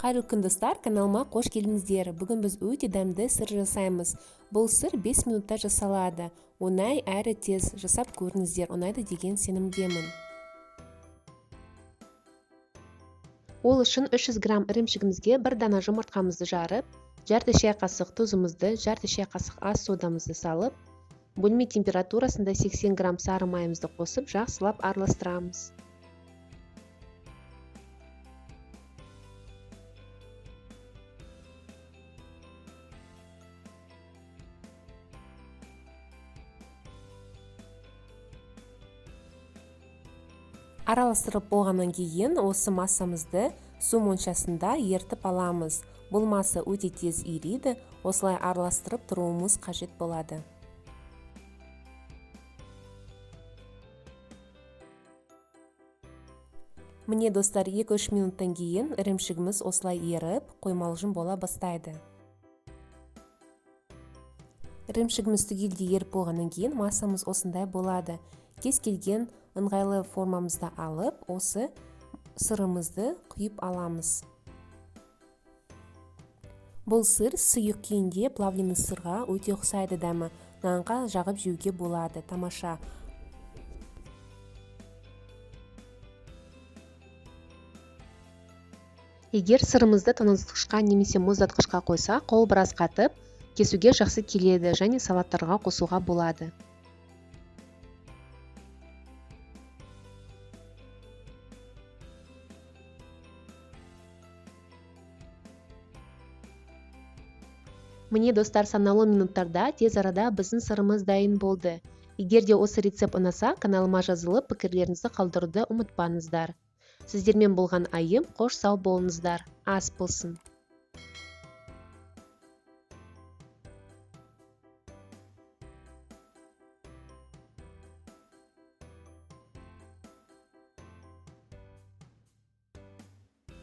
Қайырлы күн достар, каналыма қош келдіңіздер. Бүгін біз өте дәмді сыр жасаймыз. Бұл сыр 5 минутта жасалады. Оңай әрі тез жасап көріңіздер. Ұнайды деген сенімдемін. Ол үшін 300 грамм ірімшігімізге бір дана жұмыртқамызды жарып, жарты шай қасық тұзымызды, жарты шай қасық ас содамызды салып, бөлме температурасында 80 грамм сары майымызды қосып, жақсылап араластырамыз. Араластырып болғаннан кейін осы массамызды су моншасында ертіп аламыз. Бұл масса өте тез ириді, осылай араластырып тұруымыз қажет болады. Міне достар, 2-3 минуттан кейін ірімшігіміз осылай еріп, қоймалжың бола бастайды. Ірімшігіміз түгелдей еріп болғаннан кейін массамыз осындай болады. Кез келген ыңғайлы формамызды алып, осы сырымызды құйып аламыз. Бұл сыр сұйық күйінде плавленый сырға өте ұқсайды дәмі. Нанға жағып жеуге болады. Тамаша. Егер сырымызды тоңазытқышқа немесе мұздатқышқа қойса, қол біраз қатып, кесуге жақсы келеді және салаттарға қосуға болады. Міне достар, санаулы минуттарда тез арада біздің сырымыз дайын болды. Егер де осы рецепт ұнаса, каналыма жазылып, пікірлеріңізді қалдыруды ұмытпаңыздар. Сіздермен болған айым, қош сау болыңыздар. Ас болсын.